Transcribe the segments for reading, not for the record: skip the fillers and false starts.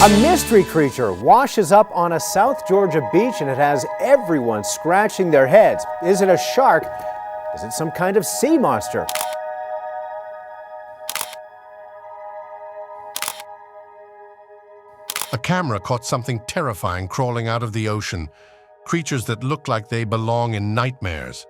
A mystery creature washes up on a South Georgia beach and it has everyone scratching their heads. Is it a shark? Is it some kind of sea monster? A camera caught something terrifying crawling out of the ocean. Creatures that look like they belong in nightmares.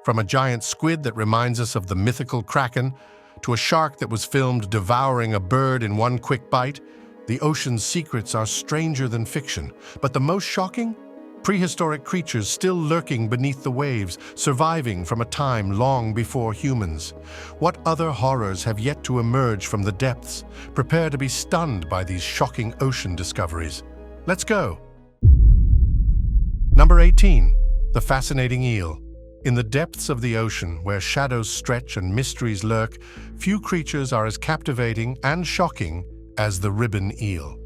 From a giant squid that reminds us of the mythical Kraken, to a shark that was filmed devouring a bird in one quick bite, the ocean's secrets are stranger than fiction. But the most shocking? Prehistoric creatures still lurking beneath the waves, surviving from a time long before humans. What other horrors have yet to emerge from the depths? Prepare to be stunned by these shocking ocean discoveries. Let's go! Number 18. The Fascinating Eel. In the depths of the ocean, where shadows stretch and mysteries lurk, few creatures are as captivating and shocking as the ribbon eel.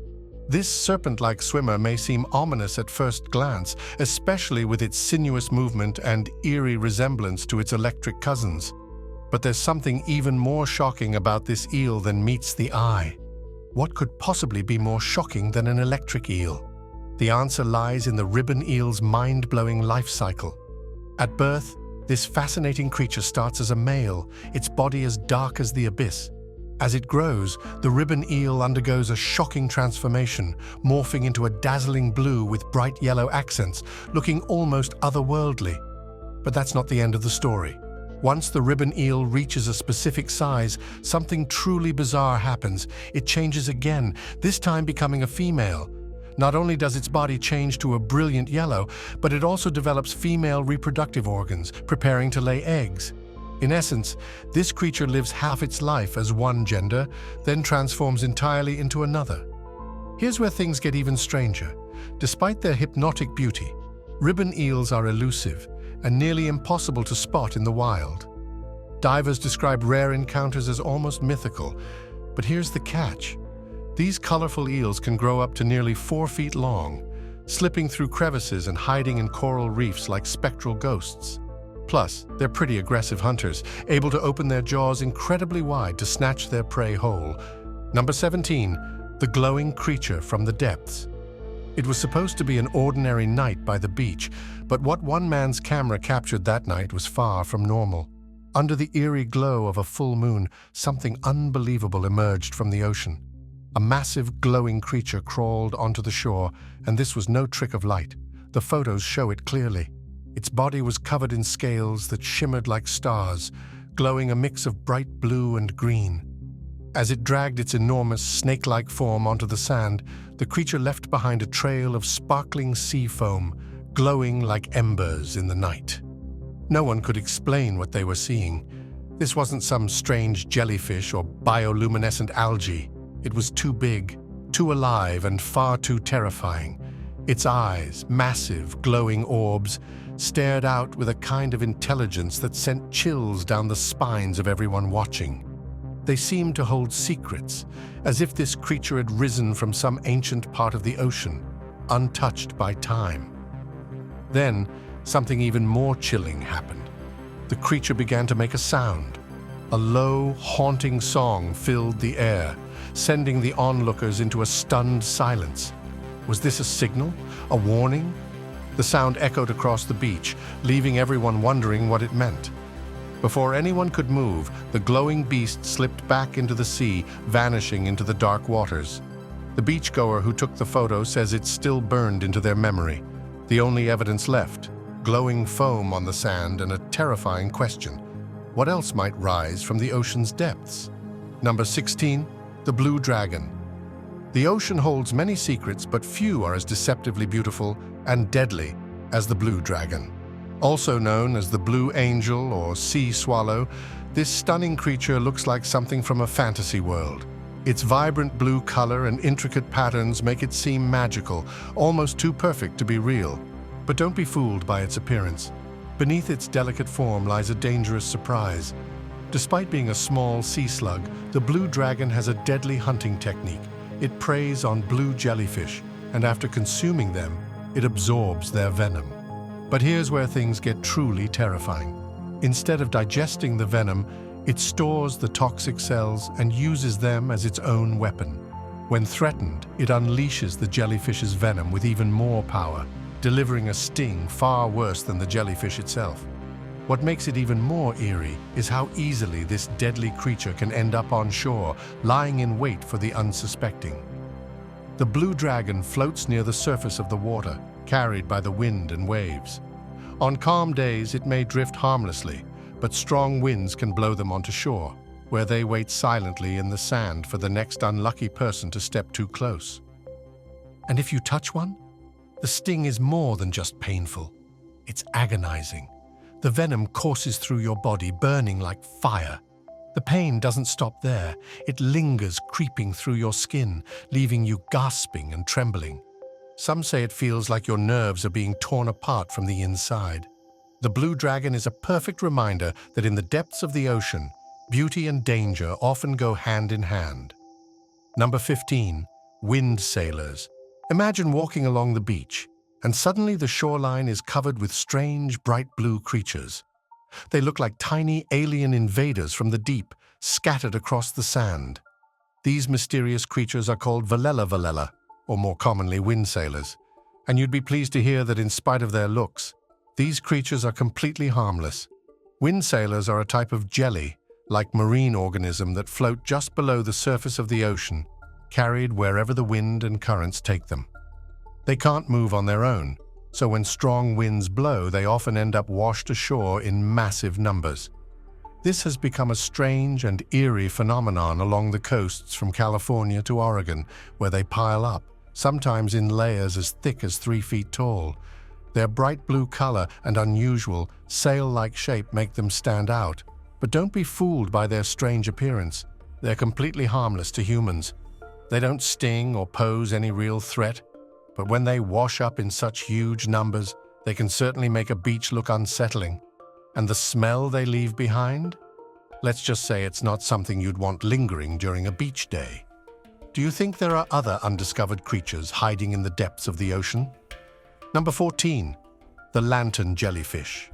This serpent-like swimmer may seem ominous at first glance, especially with its sinuous movement and eerie resemblance to its electric cousins. But there's something even more shocking about this eel than meets the eye. What could possibly be more shocking than an electric eel? The answer lies in the ribbon eel's mind-blowing life cycle. At birth, this fascinating creature starts as a male, its body as dark as the abyss. As it grows, the ribbon eel undergoes a shocking transformation, morphing into a dazzling blue with bright yellow accents, looking almost otherworldly. But that's not the end of the story. Once the ribbon eel reaches a specific size, something truly bizarre happens. It changes again, this time becoming a female. Not only does its body change to a brilliant yellow, but it also develops female reproductive organs, preparing to lay eggs. In essence, this creature lives half its life as one gender, then transforms entirely into another. Here's where things get even stranger. Despite their hypnotic beauty, ribbon eels are elusive and nearly impossible to spot in the wild. Divers describe rare encounters as almost mythical, but here's the catch. These colorful eels can grow up to nearly 4 feet long, slipping through crevices and hiding in coral reefs like spectral ghosts. Plus, they're pretty aggressive hunters, able to open their jaws incredibly wide to snatch their prey whole. Number 17. The glowing creature from the depths. It was supposed to be an ordinary night by the beach, but what one man's camera captured that night was far from normal. Under the eerie glow of a full moon, something unbelievable emerged from the ocean. A massive glowing creature crawled onto the shore, and this was no trick of light. The photos show it clearly. Its body was covered in scales that shimmered like stars, glowing a mix of bright blue and green. As it dragged its enormous snake-like form onto the sand, the creature left behind a trail of sparkling sea foam, glowing like embers in the night. No one could explain what they were seeing. This wasn't some strange jellyfish or bioluminescent algae. It was too big, too alive, and far too terrifying. Its eyes, massive, glowing orbs, stared out with a kind of intelligence that sent chills down the spines of everyone watching. They seemed to hold secrets, as if this creature had risen from some ancient part of the ocean, untouched by time. Then, something even more chilling happened. The creature began to make a sound. A low, haunting song filled the air, sending the onlookers into a stunned silence. Was this a signal? A warning? The sound echoed across the beach, leaving everyone wondering what it meant. Before anyone could move, the glowing beast slipped back into the sea, vanishing into the dark waters. The beachgoer who took the photo says it's still burned into their memory. The only evidence left, glowing foam on the sand and a terrifying question. What else might rise from the ocean's depths? Number 16. The Blue Dragon. The ocean holds many secrets, but few are as deceptively beautiful and deadly as the blue dragon. Also known as the blue angel or sea swallow, this stunning creature looks like something from a fantasy world. Its vibrant blue color and intricate patterns make it seem magical, almost too perfect to be real. But don't be fooled by its appearance. Beneath its delicate form lies a dangerous surprise. Despite being a small sea slug, the blue dragon has a deadly hunting technique. It preys on blue jellyfish, and after consuming them, it absorbs their venom. But here's where things get truly terrifying. Instead of digesting the venom, it stores the toxic cells and uses them as its own weapon. When threatened, it unleashes the jellyfish's venom with even more power, delivering a sting far worse than the jellyfish itself. What makes it even more eerie is how easily this deadly creature can end up on shore, lying in wait for the unsuspecting. The blue dragon floats near the surface of the water, carried by the wind and waves. On calm days, it may drift harmlessly, but strong winds can blow them onto shore, where they wait silently in the sand for the next unlucky person to step too close. And if you touch one, the sting is more than just painful. It's agonizing. The venom courses through your body, burning like fire. The pain doesn't stop there. It lingers, creeping through your skin, leaving you gasping and trembling. Some say it feels like your nerves are being torn apart from the inside. The blue dragon is a perfect reminder that in the depths of the ocean, beauty and danger often go hand in hand. Number 15. Wind sailors. Imagine walking along the beach, and suddenly the shoreline is covered with strange, bright blue creatures. They look like tiny alien invaders from the deep, scattered across the sand. These mysterious creatures are called valella, or more commonly wind sailors, and you'd be pleased to hear that in spite of their looks, these creatures are completely harmless. Wind sailors are a type of jelly-like marine organism that float just below the surface of the ocean, carried wherever the wind and currents take them. They can't move on their own, so when strong winds blow, they often end up washed ashore in massive numbers. This has become a strange and eerie phenomenon along the coasts from California to Oregon, where they pile up, sometimes in layers as thick as 3 feet tall. Their bright blue color and unusual, sail-like shape make them stand out. But don't be fooled by their strange appearance. They're completely harmless to humans. They don't sting or pose any real threat, but when they wash up in such huge numbers, they can certainly make a beach look unsettling. And the smell they leave behind? Let's just say it's not something you'd want lingering during a beach day. Do you think there are other undiscovered creatures hiding in the depths of the ocean? Number 14. The Lantern Jellyfish.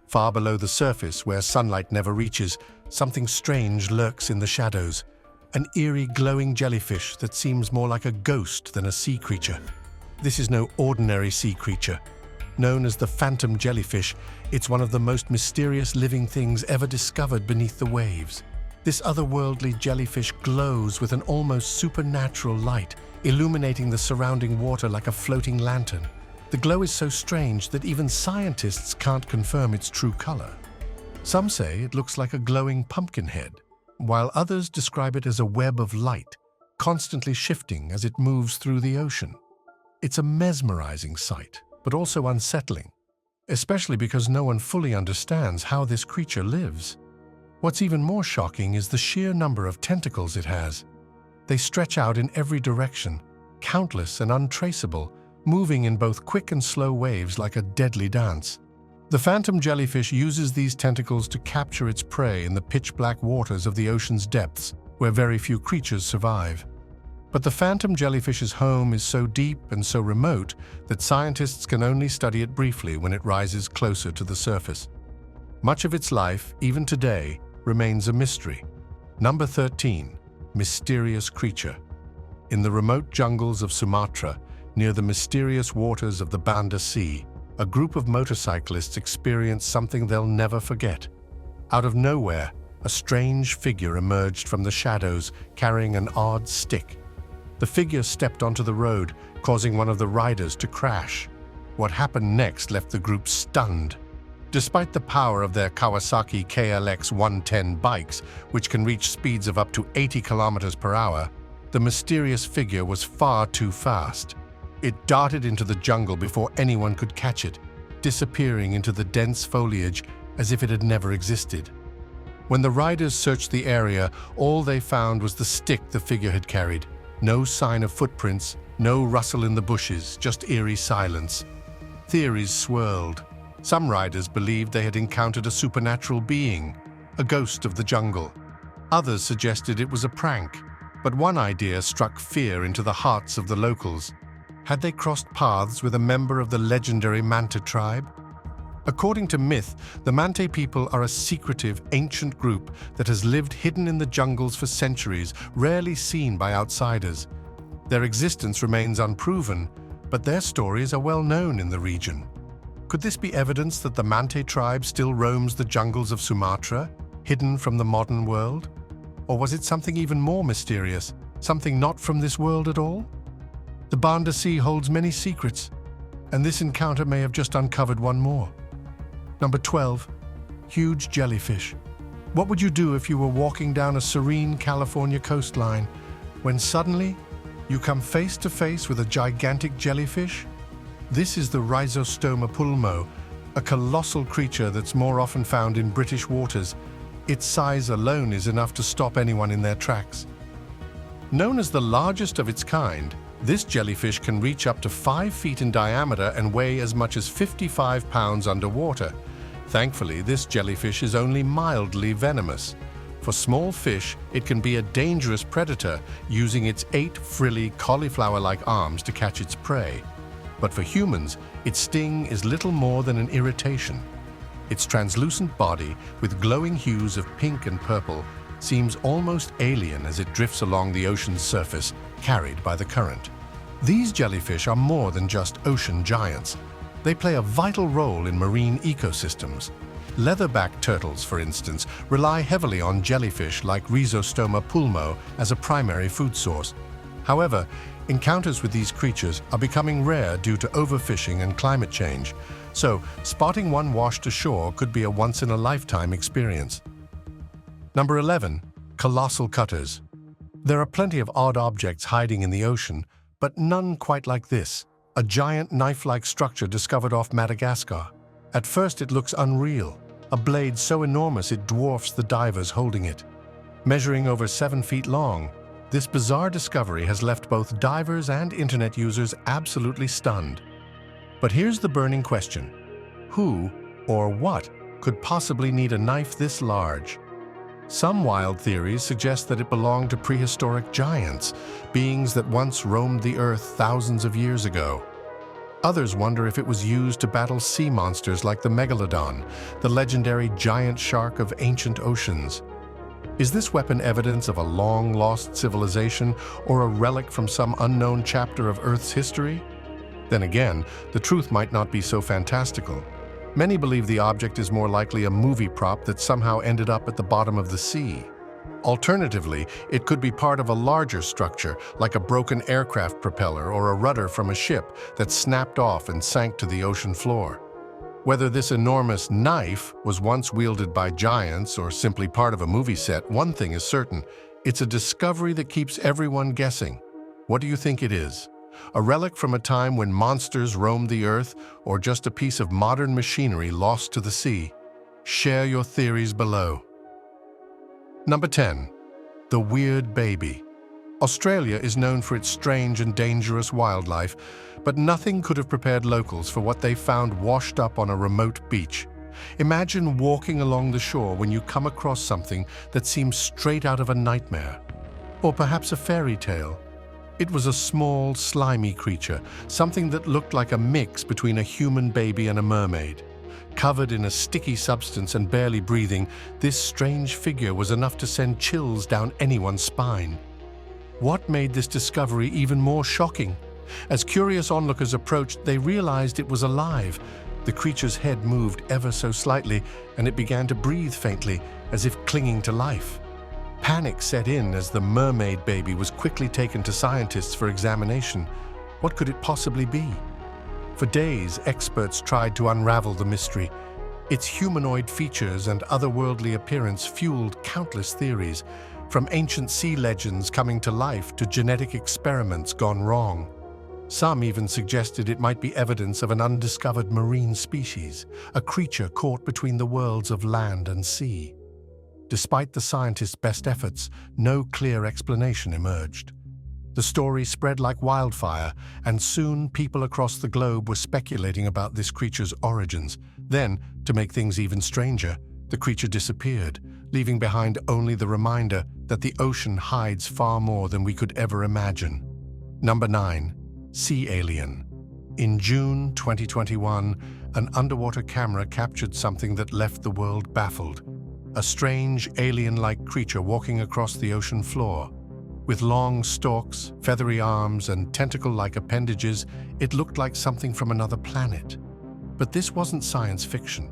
Far below the surface, where sunlight never reaches, something strange lurks in the shadows. An eerie, glowing jellyfish that seems more like a ghost than a sea creature. This is no ordinary sea creature. Known as the phantom jellyfish, it's one of the most mysterious living things ever discovered beneath the waves. This otherworldly jellyfish glows with an almost supernatural light, illuminating the surrounding water like a floating lantern. The glow is so strange that even scientists can't confirm its true color. Some say it looks like a glowing pumpkin head, while others describe it as a web of light, constantly shifting as it moves through the ocean. It's a mesmerizing sight, but also unsettling, especially because no one fully understands how this creature lives. What's even more shocking is the sheer number of tentacles it has. They stretch out in every direction, countless and untraceable, moving in both quick and slow waves like a deadly dance. The phantom jellyfish uses these tentacles to capture its prey in the pitch-black waters of the ocean's depths, where very few creatures survive. But the phantom jellyfish's home is so deep and so remote that scientists can only study it briefly when it rises closer to the surface. Much of its life, even today, remains a mystery. Number 13. Mysterious creature. In the remote jungles of Sumatra, near the mysterious waters of the Banda Sea, a group of motorcyclists experienced something they'll never forget. Out of nowhere, a strange figure emerged from the shadows carrying an odd stick. The figure stepped onto the road, causing one of the riders to crash. What happened next left the group stunned. Despite the power of their Kawasaki KLX 110 bikes, which can reach speeds of up to 80 kilometers per hour, the mysterious figure was far too fast. It darted into the jungle before anyone could catch it, disappearing into the dense foliage as if it had never existed. When the riders searched the area, all they found was the stick the figure had carried. No sign of footprints, no rustle in the bushes, just eerie silence. Theories swirled. Some riders believed they had encountered a supernatural being, a ghost of the jungle. Others suggested it was a prank, but one idea struck fear into the hearts of the locals. Had they crossed paths with a member of the legendary Manta tribe? According to myth, the Manta people are a secretive, ancient group that has lived hidden in the jungles for centuries, rarely seen by outsiders. Their existence remains unproven, but their stories are well known in the region. Could this be evidence that the Mante tribe still roams the jungles of Sumatra, hidden from the modern world? Or was it something even more mysterious, something not from this world at all? The Banda Sea holds many secrets, and this encounter may have just uncovered one more. Number 12. Huge jellyfish. What would you do if you were walking down a serene California coastline when suddenly you come face to face with a gigantic jellyfish? This is the Rhizostoma pulmo, a colossal creature that's more often found in British waters. Its size alone is enough to stop anyone in their tracks. Known as the largest of its kind, this jellyfish can reach up to 5 feet in diameter and weigh as much as 55 pounds underwater. Thankfully, this jellyfish is only mildly venomous. For small fish, it can be a dangerous predator, using its 8 frilly, cauliflower-like arms to catch its prey. But for humans, its sting is little more than an irritation. Its translucent body, with glowing hues of pink and purple, seems almost alien as it drifts along the ocean's surface, carried by the current. These jellyfish are more than just ocean giants. They play a vital role in marine ecosystems. Leatherback turtles, for instance, rely heavily on jellyfish like Rhizostoma pulmo as a primary food source. However, encounters with these creatures are becoming rare due to overfishing and climate change, so spotting one washed ashore could be a once-in-a-lifetime experience. Number 11. Colossal cutters. There are plenty of odd objects hiding in the ocean, but none quite like this, a giant knife-like structure discovered off Madagascar. At first it looks unreal, a blade so enormous it dwarfs the divers holding it. Measuring over 7 feet long, this bizarre discovery has left both divers and internet users absolutely stunned. But here's the burning question. Who or what could possibly need a knife this large? Some wild theories suggest that it belonged to prehistoric giants, beings that once roamed the earth thousands of years ago. Others wonder if it was used to battle sea monsters like the megalodon, the legendary giant shark of ancient oceans. Is this weapon evidence of a long-lost civilization or a relic from some unknown chapter of Earth's history? Then again, the truth might not be so fantastical. Many believe the object is more likely a movie prop that somehow ended up at the bottom of the sea. Alternatively, it could be part of a larger structure, like a broken aircraft propeller or a rudder from a ship that snapped off and sank to the ocean floor. Whether this enormous knife was once wielded by giants or simply part of a movie set, one thing is certain: it's a discovery that keeps everyone guessing. What do you think it is? A relic from a time when monsters roamed the earth, or just a piece of modern machinery lost to the sea? Share your theories below. Number 10. The weird baby. Australia is known for its strange and dangerous wildlife, but nothing could have prepared locals for what they found washed up on a remote beach. Imagine walking along the shore when you come across something that seems straight out of a nightmare, or perhaps a fairy tale. It was a small, slimy creature, something that looked like a mix between a human baby and a mermaid. Covered in a sticky substance and barely breathing, this strange figure was enough to send chills down anyone's spine. What made this discovery even more shocking? As curious onlookers approached, they realized it was alive. The creature's head moved ever so slightly, and it began to breathe faintly, as if clinging to life. Panic set in as the mermaid baby was quickly taken to scientists for examination. What could it possibly be? For days, experts tried to unravel the mystery. Its humanoid features and otherworldly appearance fueled countless theories, from ancient sea legends coming to life to genetic experiments gone wrong. Some even suggested it might be evidence of an undiscovered marine species, a creature caught between the worlds of land and sea. Despite the scientists' best efforts, no clear explanation emerged. The story spread like wildfire, and soon people across the globe were speculating about this creature's origins. Then, to make things even stranger, the creature disappeared, leaving behind only the reminder that the ocean hides far more than we could ever imagine. Number 9. Sea Alien. In June 2021, an underwater camera captured something that left the world baffled. A strange, alien-like creature walking across the ocean floor. With long stalks, feathery arms, and tentacle-like appendages, it looked like something from another planet. But this wasn't science fiction.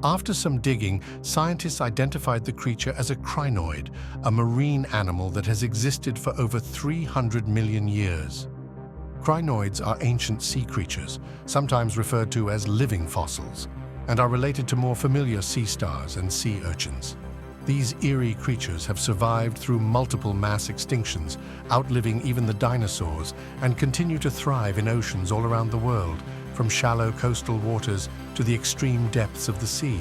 After some digging, scientists identified the creature as a crinoid, a marine animal that has existed for over 300 million years. Crinoids are ancient sea creatures, sometimes referred to as living fossils, and are related to more familiar sea stars and sea urchins. These eerie creatures have survived through multiple mass extinctions, outliving even the dinosaurs, and continue to thrive in oceans all around the world, from shallow coastal waters to the extreme depths of the sea.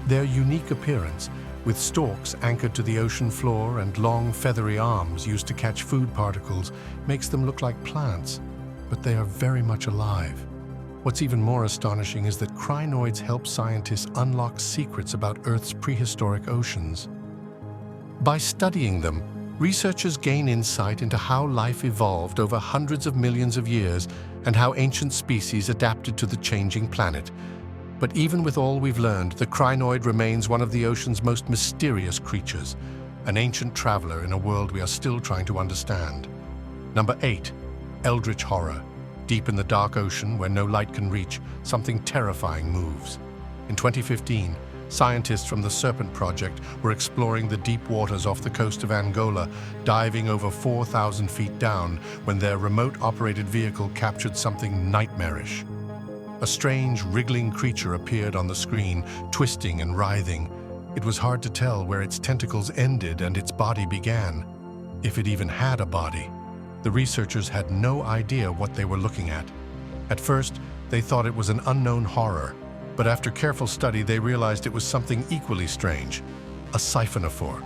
Their unique appearance, with stalks anchored to the ocean floor and long feathery arms used to catch food particles, makes them look like plants, but they are very much alive. What's even more astonishing is that crinoids help scientists unlock secrets about Earth's prehistoric oceans. By studying them, researchers gain insight into how life evolved over hundreds of millions of years and how ancient species adapted to the changing planet. But even with all we've learned, the crinoid remains one of the ocean's most mysterious creatures, an ancient traveler in a world we are still trying to understand. Number 8. Eldritch horror. Deep in the dark ocean, where no light can reach, something terrifying moves. In 2015, scientists from the Serpent Project were exploring the deep waters off the coast of Angola, diving over 4,000 feet down when their remote-operated vehicle captured something nightmarish. A strange, wriggling creature appeared on the screen, twisting and writhing. It was hard to tell where its tentacles ended and its body began, if it even had a body. The researchers had no idea what they were looking at. At first, they thought it was an unknown horror, but after careful study, they realized it was something equally strange: a siphonophore.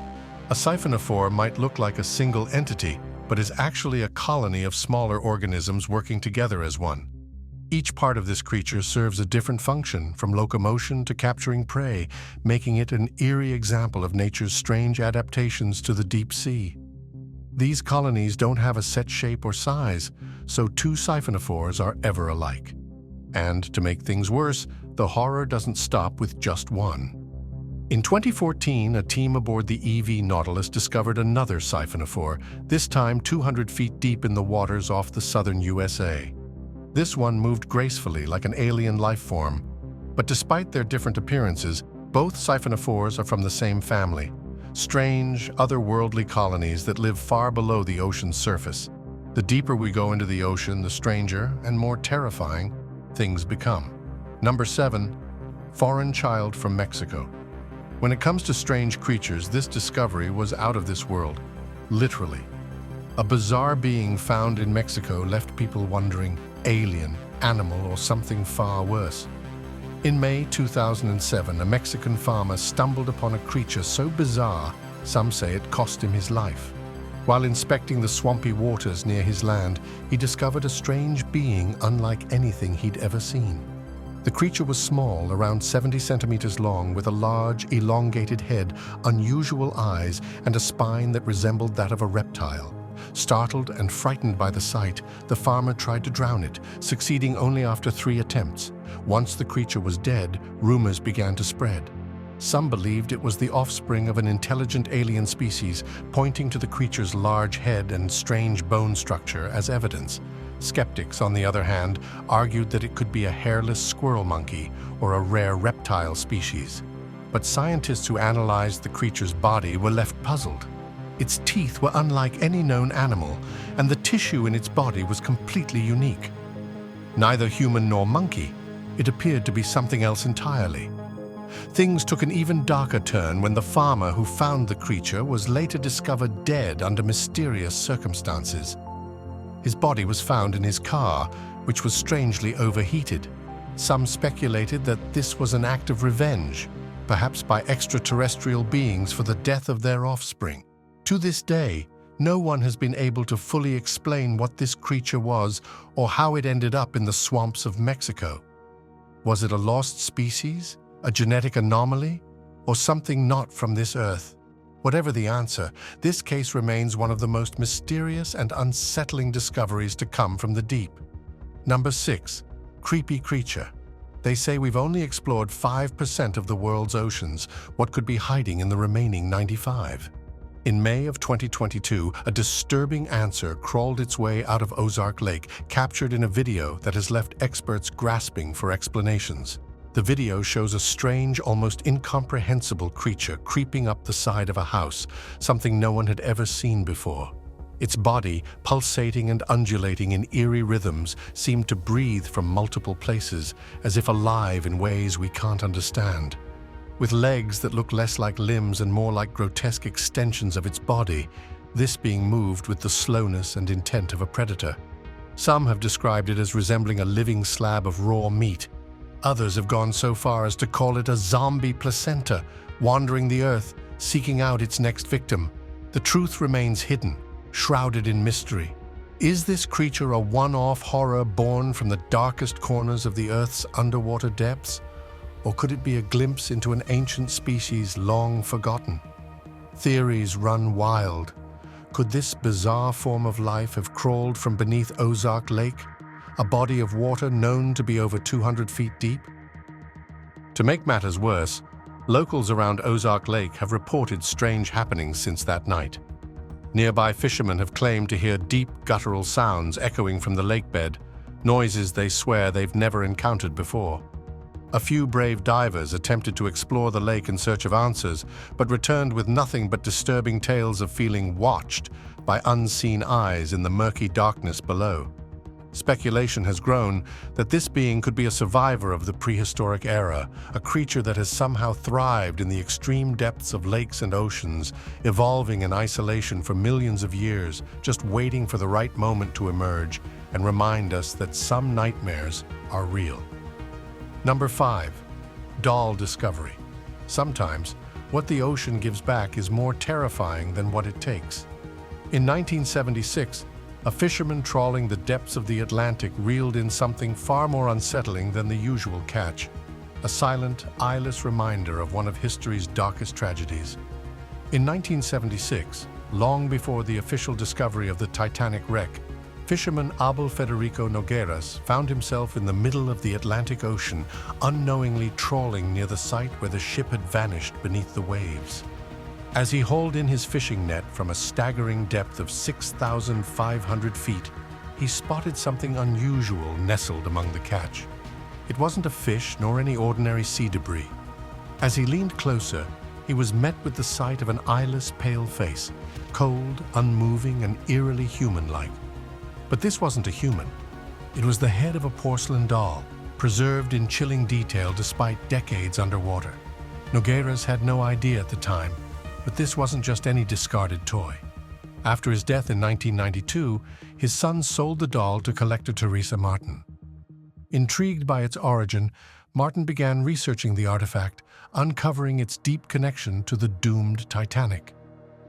A siphonophore might look like a single entity, but is actually a colony of smaller organisms working together as one. Each part of this creature serves a different function, from locomotion to capturing prey, making it an eerie example of nature's strange adaptations to the deep sea. These colonies don't have a set shape or size, so two siphonophores are ever alike. And to make things worse, the horror doesn't stop with just one. In 2014, a team aboard the EV Nautilus discovered another siphonophore, this time 200 feet deep in the waters off the southern USA. This one moved gracefully like an alien life form. But despite their different appearances, both siphonophores are from the same family. Strange, otherworldly colonies that live far below the ocean's surface. The deeper we go into the ocean, the stranger and more terrifying things become. Number 7. Foreign child from Mexico. When it comes to strange creatures, this discovery was out of this world, literally. A bizarre being found in Mexico left people wondering: alien, animal, or something far worse. In May 2007, a Mexican farmer stumbled upon a creature so bizarre, some say it cost him his life. While inspecting the swampy waters near his land, he discovered a strange being unlike anything he'd ever seen. The creature was small, around 70 centimeters long, with a large, elongated head, unusual eyes, and a spine that resembled that of a reptile. Startled and frightened by the sight, the farmer tried to drown it, succeeding only after 3 attempts. Once the creature was dead, rumors began to spread. Some believed it was the offspring of an intelligent alien species, pointing to the creature's large head and strange bone structure as evidence. Skeptics, on the other hand, argued that it could be a hairless squirrel monkey or a rare reptile species. But scientists who analyzed the creature's body were left puzzled. Its teeth were unlike any known animal, and the tissue in its body was completely unique. Neither human nor monkey, it appeared to be something else entirely. Things took an even darker turn when the farmer who found the creature was later discovered dead under mysterious circumstances. His body was found in his car, which was strangely overheated. Some speculated that this was an act of revenge, perhaps by extraterrestrial beings for the death of their offspring. To this day, no one has been able to fully explain what this creature was or how it ended up in the swamps of Mexico. Was it a lost species, a genetic anomaly, or something not from this earth? Whatever the answer, this case remains one of the most mysterious and unsettling discoveries to come from the deep. Number 6. Creepy creature. They say we've only explored 5% of the world's oceans. What could be hiding in the remaining 95? In May of 2022, a disturbing answer crawled its way out of Ozark Lake, captured in a video that has left experts grasping for explanations. The video shows a strange, almost incomprehensible creature creeping up the side of a house, something no one had ever seen before. Its body, pulsating and undulating in eerie rhythms, seemed to breathe from multiple places, as if alive in ways we can't understand. With legs that look less like limbs and more like grotesque extensions of its body, this being moved with the slowness and intent of a predator. Some have described it as resembling a living slab of raw meat. Others have gone so far as to call it a zombie placenta, wandering the earth, seeking out its next victim. The truth remains hidden, shrouded in mystery. Is this creature a one-off horror born from the darkest corners of the Earth's underwater depths? Or could it be a glimpse into an ancient species long forgotten? Theories run wild. Could this bizarre form of life have crawled from beneath Ozark Lake, a body of water known to be over 200 feet deep? To make matters worse, locals around Ozark Lake have reported strange happenings since that night. Nearby fishermen have claimed to hear deep guttural sounds echoing from the lakebed, noises they swear they've never encountered before. A few brave divers attempted to explore the lake in search of answers, but returned with nothing but disturbing tales of feeling watched by unseen eyes in the murky darkness below. Speculation has grown that this being could be a survivor of the prehistoric era, a creature that has somehow thrived in the extreme depths of lakes and oceans, evolving in isolation for millions of years, just waiting for the right moment to emerge and remind us that some nightmares are real. Number 5. Doll discovery. Sometimes, what the ocean gives back is more terrifying than what it takes. In 1976, a fisherman trawling the depths of the Atlantic reeled in something far more unsettling than the usual catch, a silent, eyeless reminder of one of history's darkest tragedies. In 1976, long before the official discovery of the Titanic wreck, fisherman Abel Federico Nogueras found himself in the middle of the Atlantic Ocean, unknowingly trawling near the site where the ship had vanished beneath the waves. As he hauled in his fishing net from a staggering depth of 6,500 feet, he spotted something unusual nestled among the catch. It wasn't a fish nor any ordinary sea debris. As he leaned closer, he was met with the sight of an eyeless, pale face, cold, unmoving, and eerily human-like. But this wasn't a human. It was the head of a porcelain doll, preserved in chilling detail despite decades underwater. Nogueras had no idea at the time, but this wasn't just any discarded toy. After his death in 1992, his son sold the doll to collector Teresa Martin. Intrigued by its origin, Martin began researching the artifact, uncovering its deep connection to the doomed Titanic.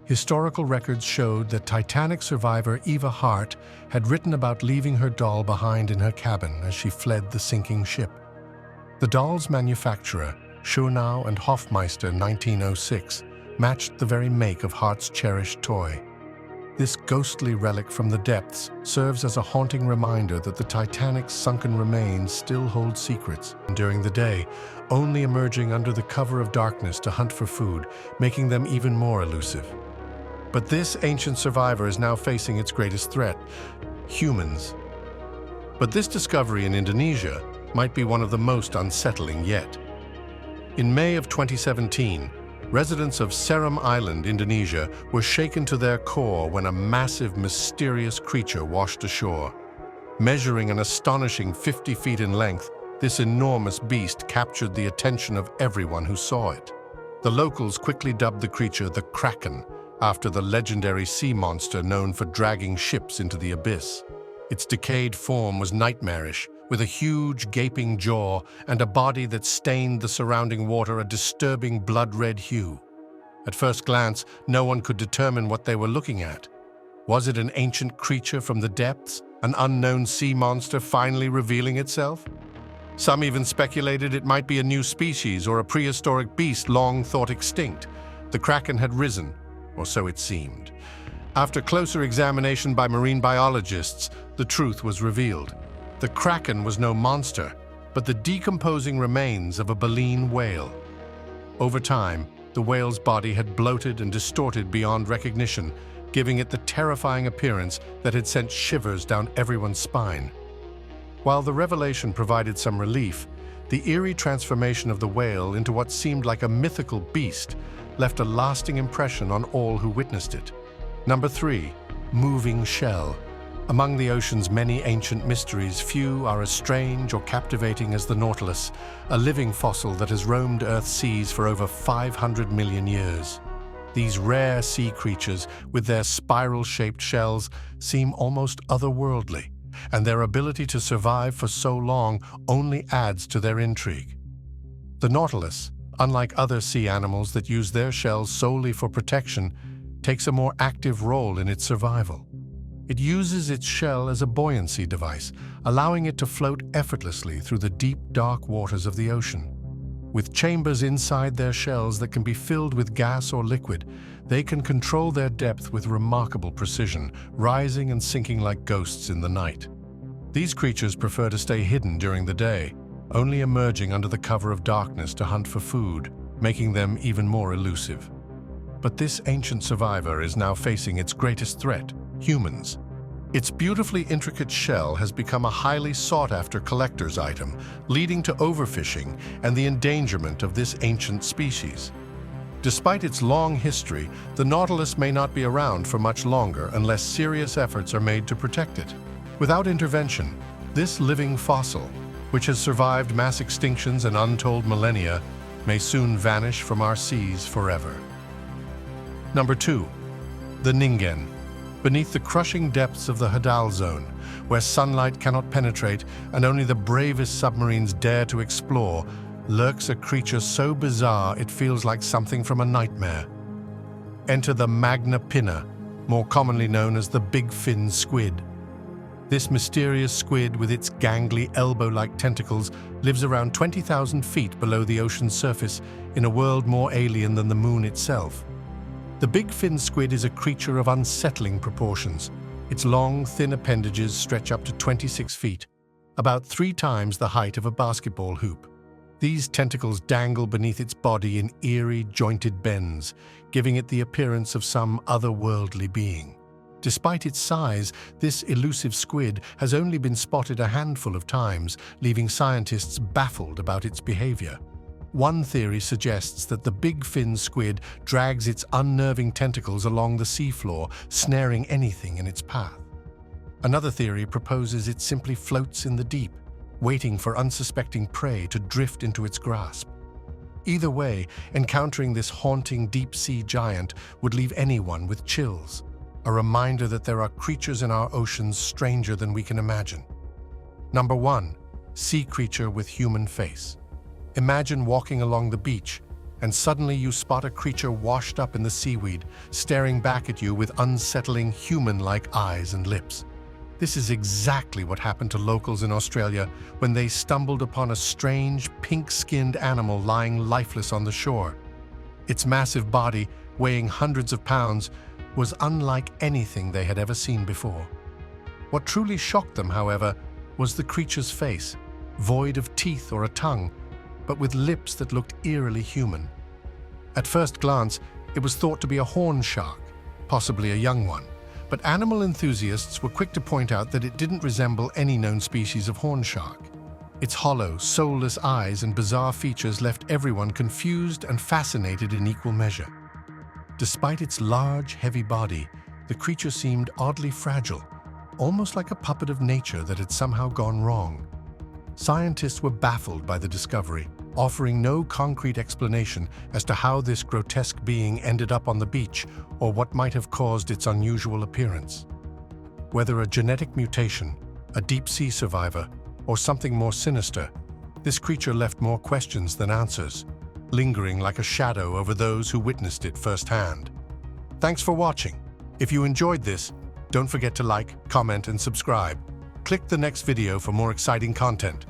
Historical records showed that Titanic survivor Eva Hart had written about leaving her doll behind in her cabin as she fled the sinking ship. The doll's manufacturer, Schönau and Hofmeister 1906, matched the very make of Hart's cherished toy. This ghostly relic from the depths serves as a haunting reminder that the Titanic's sunken remains still hold secrets, and during the day, only emerging under the cover of darkness to hunt for food, making them even more elusive. But this ancient survivor is now facing its greatest threat: humans. But this discovery in Indonesia might be one of the most unsettling yet. In May of 2017, residents of Seram Island, Indonesia, were shaken to their core when a massive, mysterious creature washed ashore. Measuring an astonishing 50 feet in length, this enormous beast captured the attention of everyone who saw it. The locals quickly dubbed the creature the Kraken, after the legendary sea monster known for dragging ships into the abyss. Its decayed form was nightmarish, with a huge, gaping jaw and a body that stained the surrounding water a disturbing blood-red hue. At first glance, no one could determine what they were looking at. Was it an ancient creature from the depths, an unknown sea monster finally revealing itself? Some even speculated it might be a new species or a prehistoric beast long thought extinct. The Kraken had risen, or so it seemed. After closer examination by marine biologists, the truth was revealed. The Kraken was no monster, but the decomposing remains of a baleen whale. Over time, The whale's body had bloated and distorted beyond recognition, giving it the terrifying appearance that had sent shivers down everyone's spine. While the revelation provided some relief, the eerie transformation of the whale into what seemed like a mythical beast left a lasting impression on all who witnessed it. Number 3. Moving shell. Among the ocean's many ancient mysteries, few are as strange or captivating as the Nautilus, a living fossil that has roamed Earth's seas for over 500 million years. These rare sea creatures, with their spiral-shaped shells, seem almost otherworldly, and their ability to survive for so long only adds to their intrigue. The Nautilus, unlike other sea animals that use their shells solely for protection, takes a more active role in its survival. It uses its shell as a buoyancy device, allowing it to float effortlessly through the deep, dark waters of the ocean. With chambers inside their shells that can be filled with gas or liquid, they can control their depth with remarkable precision, rising and sinking like ghosts in the night. These creatures prefer to stay hidden during the day, only emerging under the cover of darkness to hunt for food, making them even more elusive. But this ancient survivor is now facing its greatest threat: humans. Its beautifully intricate shell has become a highly sought-after collector's item, leading to overfishing and the endangerment of this ancient species. Despite its long history, the Nautilus may not be around for much longer unless serious efforts are made to protect it. Without intervention, this living fossil, which has survived mass extinctions and untold millennia, may soon vanish from our seas forever. Number 2. The Ningen. Beneath the crushing depths of the Hadal Zone, where sunlight cannot penetrate and only the bravest submarines dare to explore, lurks a creature so bizarre it feels like something from a nightmare. Enter the Magna Pinna, more commonly known as the big fin squid. This mysterious squid, with its gangly, elbow-like tentacles, lives around 20,000 feet below the ocean's surface in a world more alien than the moon itself. The big fin squid is a creature of unsettling proportions. Its long, thin appendages stretch up to 26 feet, about 3 times the height of a basketball hoop. These tentacles dangle beneath its body in eerie, jointed bends, giving it the appearance of some otherworldly being. Despite its size, this elusive squid has only been spotted a handful of times, leaving scientists baffled about its behavior. One theory suggests that the big fin squid drags its unnerving tentacles along the seafloor, snaring anything in its path. Another theory proposes it simply floats in the deep, waiting for unsuspecting prey to drift into its grasp. Either way, encountering this haunting deep-sea giant would leave anyone with chills, a reminder that there are creatures in our oceans stranger than we can imagine. Number 1. Sea creature with human face. Imagine walking along the beach, and suddenly you spot a creature washed up in the seaweed, staring back at you with unsettling human-like eyes and lips. This is exactly what happened to locals in Australia when they stumbled upon a strange, pink-skinned animal lying lifeless on the shore. Its massive body, weighing hundreds of pounds, was unlike anything they had ever seen before. What truly shocked them, however, was the creature's face, void of teeth or a tongue, but with lips that looked eerily human. At first glance, it was thought to be a horn shark, possibly a young one, but animal enthusiasts were quick to point out that it didn't resemble any known species of horn shark. Its hollow, soulless eyes and bizarre features left everyone confused and fascinated in equal measure. Despite its large, heavy body, the creature seemed oddly fragile, almost like a puppet of nature that had somehow gone wrong. Scientists were baffled by the discovery, offering no concrete explanation as to how this grotesque being ended up on the beach or what might have caused its unusual appearance. Whether a genetic mutation, a deep-sea survivor, or something more sinister, this creature left more questions than answers, lingering like a shadow over those who witnessed it firsthand. Thanks for watching. If you enjoyed this, don't forget to like, comment, and subscribe. Click the next video for more exciting content.